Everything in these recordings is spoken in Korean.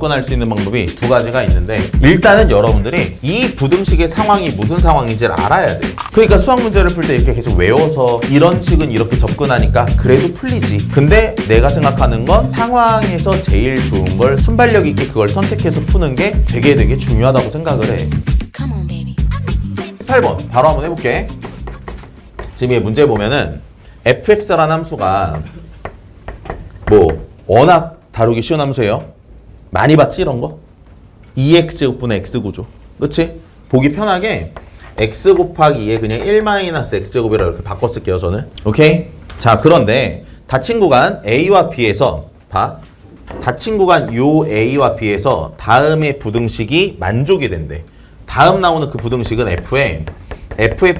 접근할 수 있는 방법이 두 가지가 있는데, 일단은 여러분들이 이 부등식의 상황이 무슨 상황인지를 알아야 돼요. 그러니까 수학 문제를 풀 때 이렇게 계속 외워서 이런 식은 이렇게 접근하니까 그래도 풀리지. 근데 내가 생각하는 건 상황에서 제일 좋은 걸 순발력 있게 그걸 선택해서 푸는 게 되게 중요하다고 생각을 해. 18번 바로 한번 해볼게. 지금 이 문제 보면은 fx라는 함수가 뭐 워낙 다루기 쉬운 함수예요. 많이 봤지 이런 거? 2x제곱분의 x구조. 그치? 보기 편하게 x 곱하기 2에 그냥 1-x제곱이라고 이렇게 바꿔 쓸게요 저는. 오케이? 자, 그런데 닫힌 구간 a와 b에서 봐. 닫힌 구간 요 a와 b에서 다음의 부등식이 만족이 된대. 다음 나오는 그 부등식은 f의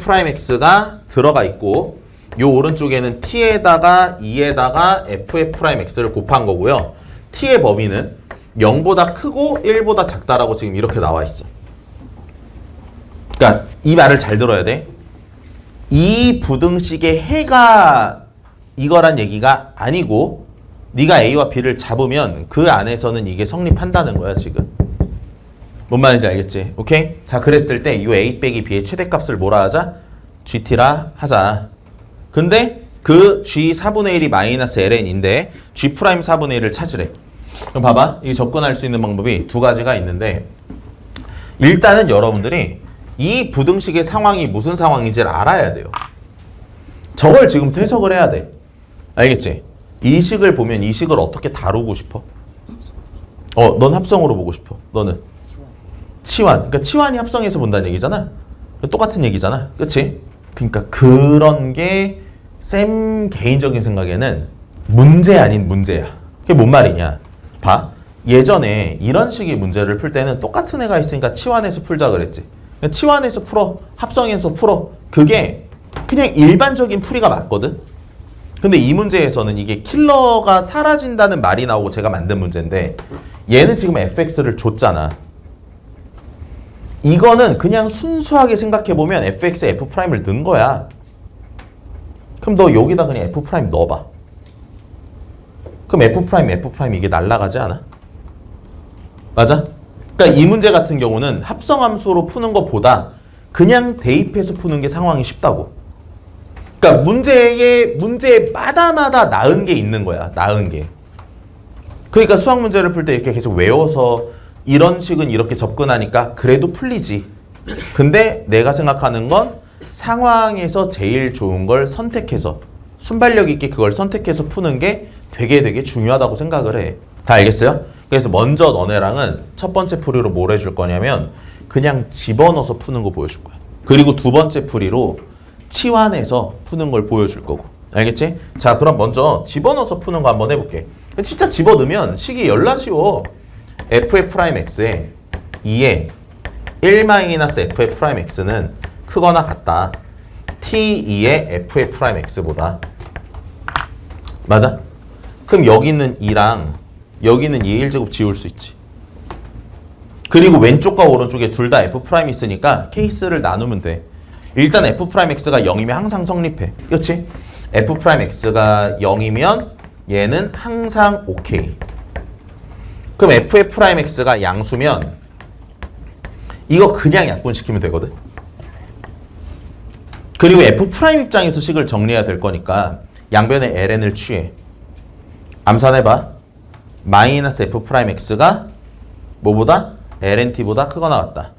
프라임 x가 들어가 있고, 요 오른쪽에는 t에다가 2에다가 f의 프라임 x를 곱한 거고요. t의 범위는 0보다 크고 1보다 작다라고 지금 이렇게 나와 있어. 그러니까 이 말을 잘 들어야 돼. 이 부등식의 해가 이거란 얘기가 아니고, 네가 a와 b를 잡으면 그 안에서는 이게 성립한다는 거야 지금. 뭔 말인지 알겠지? 오케이? 자, 그랬을 때 이 a 빼기 b의 최대값을 뭐라 하자? gt라 하자. 근데 그 g 4분의 1이 마이너스 ln인데 g 프라임 4분의 1을 찾으래. 그럼 봐봐. 이게 접근할 수 있는 방법이 두 가지가 있는데, 일단은 여러분들이 이 부등식의 상황이 무슨 상황인지를 알아야 돼요. 저걸 지금부터 해석을 해야 돼. 알겠지? 이 식을 보면 이 식을 어떻게 다루고 싶어? 넌 합성으로 보고 싶어. 너는? 치환. 그러니까 치환이 합성해서 본다는 얘기잖아. 똑같은 얘기잖아. 그치? 그러니까 그런 게 쌤 개인적인 생각에는 문제 아닌 문제야. 그게 뭔 말이냐? 봐. 예전에 이런 식의 문제를 풀 때는 똑같은 애가 있으니까 치환해서 풀자 그랬지. 치환해서 풀어. 합성해서 풀어. 그게 그냥 일반적인 풀이가 맞거든? 근데 이 문제에서는 이게 킬러가 사라진다는 말이 나오고 제가 만든 문제인데, 얘는 지금 fx를 줬잖아. 이거는 그냥 순수하게 생각해보면 fx에 f'을 넣은 거야. 그럼 너 여기다 그냥 f' 넣어봐. 그럼 f' 이게 날아가지 않아? 맞아? 그러니까 이 문제 같은 경우는 합성함수로 푸는 것보다 그냥 대입해서 푸는 게 상황이 쉽다고. 그러니까 문제마다 나은 게 있는 거야. 나은 게. 그러니까 수학 문제를 풀 때 이렇게 계속 외워서 이런 식은 이렇게 접근하니까 그래도 풀리지. 근데 내가 생각하는 건 상황에서 제일 좋은 걸 선택해서 순발력 있게 그걸 선택해서 푸는 게 되게 중요하다고 생각을 해. 다 알겠어요? 그래서 먼저 너네랑은 첫 번째 풀이로 뭘 해줄 거냐면 그냥 집어넣어서 푸는 거 보여줄 거야. 그리고 두 번째 풀이로 치환해서 푸는 걸 보여줄 거고. 알겠지? 자, 그럼 먼저 집어넣어서 푸는 거 한번 해볼게. 진짜 집어넣으면 식이 열나 쉬워. f'x에 2에 1-f'x는 크거나 같다. t2의 f'x보다. 맞아? 그럼 여기 있는 2랑 여기 있는 2의 1제곱 지울 수 있지. 그리고 왼쪽과 오른쪽에 둘 다 f' 있으니까 케이스를 나누면 돼. 일단 f'x가 0이면 항상 성립해. 그렇지? f'x가 0이면 얘는 항상 오케이. 그럼 f'x가 양수면 이거 그냥 약분시키면 되거든. 그리고 f' 입장에서 식을 정리해야 될 거니까 양변에 ln을 취해. 암산해봐. 마이너스 f'x가 뭐보다? lnt보다 크거나 같다.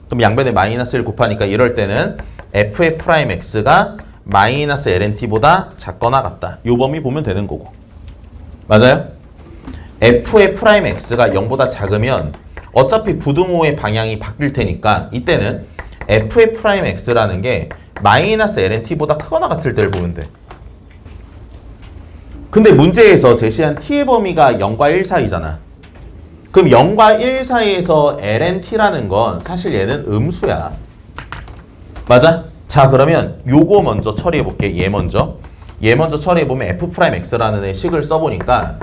그럼 양변에 마이너스를 곱하니까 이럴 때는 f'x가 마이너스 lnt보다 작거나 같다. 요 범위 보면 되는 거고. 맞아요? f'x가 0보다 작으면 어차피 부등호의 방향이 바뀔 테니까 이때는 f'x라는 게 마이너스 lnt보다 크거나 같을 때를 보면 돼. 근데 문제에서 제시한 t의 범위가 0과 1 사이잖아. 그럼 0과 1 사이에서 lnt라는 건 사실 얘는 음수야. 맞아? 자, 그러면 요거 먼저 처리해볼게. 얘 먼저 처리해보면 f'x라는 애 식을 써보니까,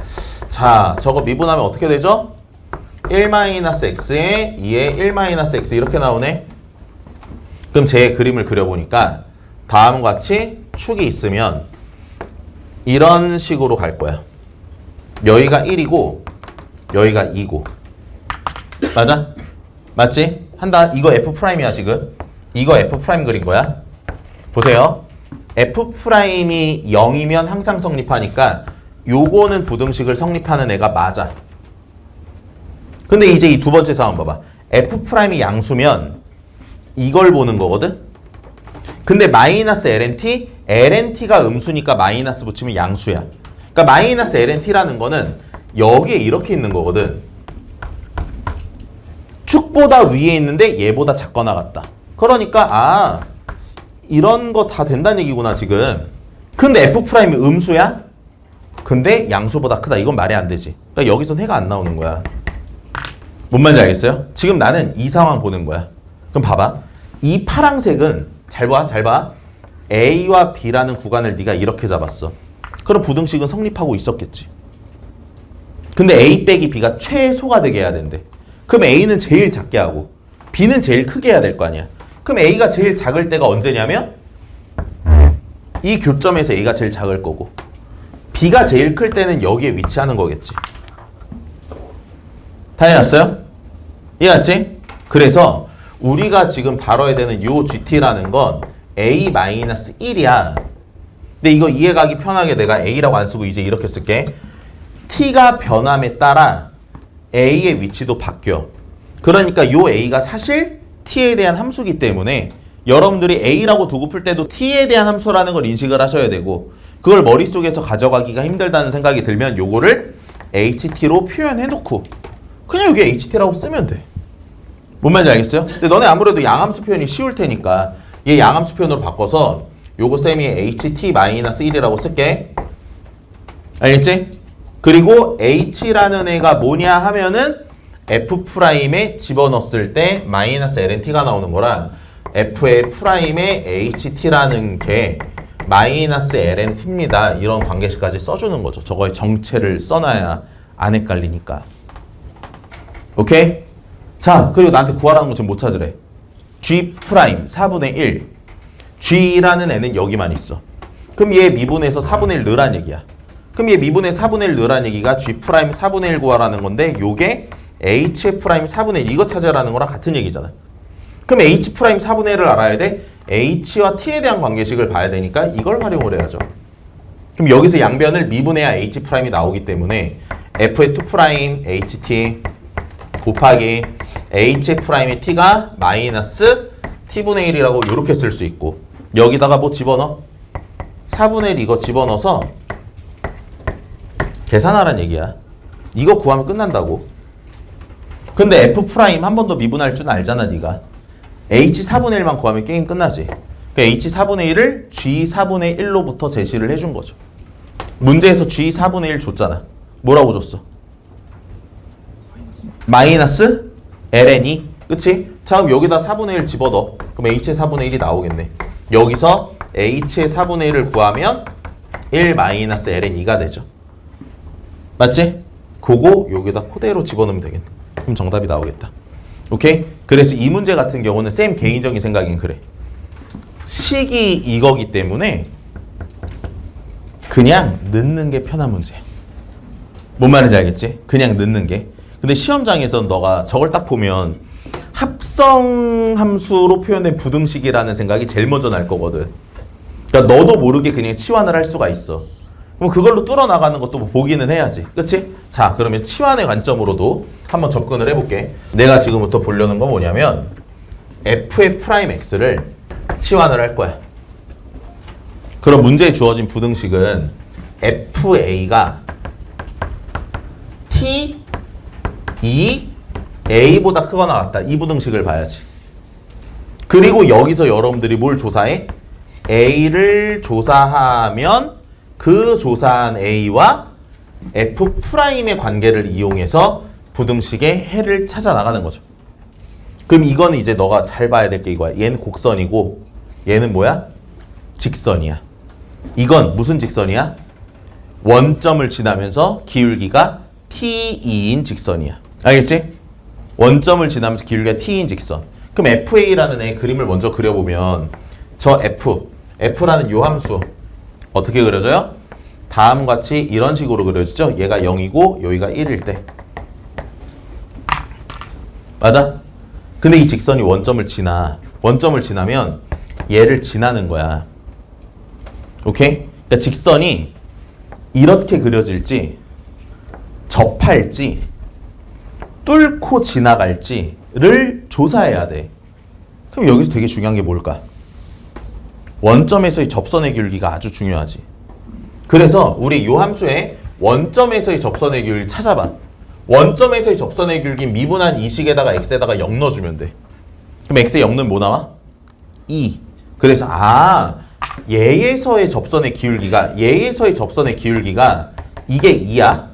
자, 저거 미분하면 어떻게 되죠? 1-x에 2에 1-x 이렇게 나오네. 그럼 제 그림을 그려보니까 다음과 같이 축이 있으면 이런 식으로 갈 거야. 여기가 1이고 여기가 2고 맞아? 맞지? 한다. 이거 F'이야 지금. 이거 F' 그린 거야. 보세요. F'이 0이면 항상 성립하니까 요거는 부등식을 성립하는 애가 맞아. 근데 이제 이 두 번째 상황 봐봐. F'이 양수면 이걸 보는 거거든? 근데 마이너스 LNT, LNT가 음수니까 마이너스 붙이면 양수야. 그러니까 마이너스 LNT라는 거는 여기에 이렇게 있는 거거든. 축보다 위에 있는데 얘보다 작거나 같다. 그러니까 이런 거 다 된다는 얘기구나 지금. 근데 F'이 음수야? 근데 양수보다 크다. 이건 말이 안 되지. 그러니까 여기선 해가 안 나오는 거야. 뭔 말인지 알겠어요? 지금 나는 이 상황 보는 거야. 그럼 봐봐. 이 파란색은 잘 봐, 잘 봐. A와 B라는 구간을 네가 이렇게 잡았어. 그럼 부등식은 성립하고 있었겠지. 근데 A 빼기 B가 최소가 되게 해야 된대. 그럼 A는 제일 작게 하고 B는 제일 크게 해야 될 거 아니야. 그럼 A가 제일 작을 때가 언제냐면 이 교점에서 A가 제일 작을 거고 B가 제일 클 때는 여기에 위치하는 거겠지. 다 해놨어요? 이해갔지? 그래서 우리가 지금 다뤄야 되는 요 GT라는 건 A-1이야. 근데 이거 이해가기 편하게 내가 A라고 안 쓰고 이제 이렇게 쓸게. T가 변함에 따라 A의 위치도 바뀌어. 그러니까 요 A가 사실 T에 대한 함수기 때문에 여러분들이 A라고 두고 풀 때도 T에 대한 함수라는 걸 인식을 하셔야 되고 그걸 머릿속에서 가져가기가 힘들다는 생각이 들면 요거를 HT로 표현해놓고 그냥 여기 HT라고 쓰면 돼. 뭔 말인지 알겠어요? 근데 너네 아무래도 양함수 표현이 쉬울 테니까 얘 양함수 표현으로 바꿔서 요거 쌤이 HT-1이라고 쓸게. 알겠지? 그리고 H라는 애가 뭐냐 하면은 F'에 집어넣었을 때 마이너스 LNT가 나오는 거라 F의 프라임에 HT라는 게 마이너스 LNT입니다. 이런 관계식까지 써주는 거죠. 저거의 정체를 써놔야 안 헷갈리니까. 오케이? 자, 그리고 나한테 구하라는 거 지금 못 찾으래. G' 4분의 1. G라는 애는 여기만 있어. 그럼 얘 미분해서 4분의 1 넣으란 얘기야. 그럼 얘 미분해 4분의 1 넣으란 얘기가 G' 4분의 1 구하라는 건데 요게 H'F' 4분의 1 이거 찾아라는 거랑 같은 얘기잖아. 그럼 H' 4분의 1을 알아야 돼. H와 T에 대한 관계식을 봐야 되니까 이걸 활용을 해야죠. 그럼 여기서 양변을 미분해야 H' 나오기 때문에 F의 2' HT 곱하기 H'의 T가 마이너스 T분의 1이라고 이렇게 쓸 수 있고 여기다가 뭐 집어넣어? 4분의 1 이거 집어넣어서 계산하란 얘기야. 이거 구하면 끝난다고. 근데 F' 한 번 더 미분할 줄 알잖아 네가. H 4분의 1만 구하면 게임 끝나지. 그 H 4분의 1을 G 4분의 1로부터 제시를 해준 거죠. 문제에서 G 4분의 1 줬잖아. 뭐라고 줬어? 마이너스 ln이. 그치? 자 그럼 여기다 4분의 1 집어넣어. 그럼 H의 4분의 1이 나오겠네. 여기서 H의 4분의 1을 구하면 1 마이너스 ln이가 되죠. 맞지? 그거 여기다 그대로 집어넣으면 되겠네. 그럼 정답이 나오겠다. 오케이? 그래서 이 문제 같은 경우는 쌤 개인적인 생각엔 그래. 식이 이거기 때문에 그냥 넣는 게 편한 문제야. 뭔 말인지 알겠지? 그냥 넣는 게. 근데 시험장에서는 너가 저걸 딱 보면 합성함수로 표현된 부등식이라는 생각이 제일 먼저 날 거거든. 그러니까 너도 모르게 그냥 치환을 할 수가 있어. 그럼 그걸로 뚫어나가는 것도 뭐 보기는 해야지. 그치? 자, 그러면 치환의 관점으로도 한번 접근을 해볼게. 내가 지금부터 보려는 건 뭐냐면 F의 프라임 X를 치환을 할 거야. 그럼 문제에 주어진 부등식은 FA가 T, E, A보다 크거나 같다. 이 부등식을 봐야지. 그리고 여기서 여러분들이 뭘 조사해? A를 조사하면 그 조사한 A와 F'의 관계를 이용해서 부등식의 해를 찾아 나가는 거죠. 그럼 이거는 이제 너가 잘 봐야 될 게 이거야. 얘는 곡선이고 얘는 뭐야? 직선이야. 이건 무슨 직선이야? 원점을 지나면서 기울기가 T2인 직선이야. 알겠지? 원점을 지나면서 기울기가 T인 직선. 그럼 FA라는 애 그림을 먼저 그려보면 저 F라는 요 함수 어떻게 그려져요? 다음과 같이 이런 식으로 그려지죠? 얘가 0이고 여기가 1일 때. 맞아? 근데 이 직선이 원점을 지나. 원점을 지나면 얘를 지나는 거야. 오케이? 그러니까 직선이 이렇게 그려질지 접할지 뚫고 지나갈지를 조사해야 돼. 그럼 여기서 되게 중요한 게 뭘까? 원점에서의 접선의 기울기가 아주 중요하지. 그래서 우리 이 함수의 원점에서의 접선의 기울기 찾아봐. 원점에서의 접선의 기울기 미분한 이식에다가 x에다가 0 넣어주면 돼. 그럼 x에 0 넣으면 뭐 나와? 2. 그래서 얘에서의 접선의 기울기가 이게 2야.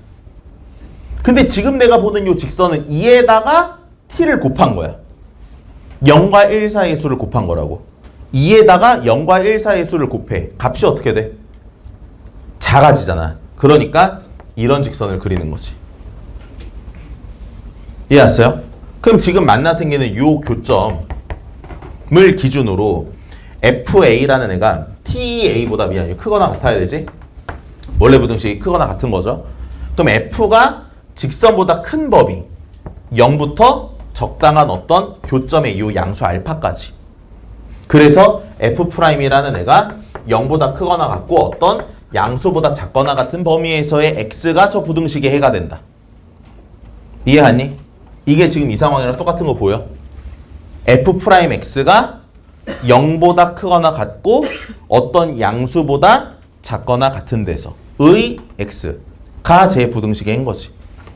근데 지금 내가 보는 이 직선은 2에다가 t를 곱한 거야. 0과 1 사이의 수를 곱한 거라고. 2에다가 0과 1 사이의 수를 곱해. 값이 어떻게 돼? 작아지잖아. 그러니까 이런 직선을 그리는 거지. 이해했어요? 그럼 지금 만나 생기는 이 교점을 기준으로 FA라는 애가 TA보다 크거나 같아야 되지? 원래 부등식이 크거나 같은 거죠. 그럼 F가 직선보다 큰 범위 0부터 적당한 어떤 교점의 이 양수 알파까지. 그래서 F'이라는 애가 0보다 크거나 같고 어떤 양수보다 작거나 같은 범위에서의 X가 저 부등식의 해가 된다. 이해하니? 이게 지금 이 상황이랑 똑같은 거 보여? F'X가 0보다 크거나 같고 어떤 양수보다 작거나 같은 데서의 X가 제 부등식의 해인 거지.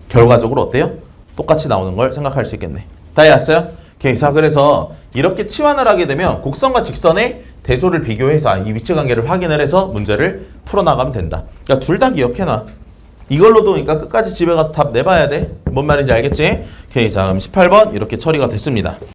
결과적으로 어때요? 똑같이 나오는 걸 생각할 수 있겠네. 다 이해했어요? 오케이. 자, 그래서 이렇게 치환을 하게 되면 곡선과 직선의 대소를 비교해서 이 위치관계를 확인을 해서 문제를 풀어나가면 된다. 그러니까 둘 다 기억해놔. 이걸로도 그러니까 끝까지 집에 가서 답 내봐야 돼. 뭔 말인지 알겠지? 오케이. 자, 그럼 18번 이렇게 처리가 됐습니다.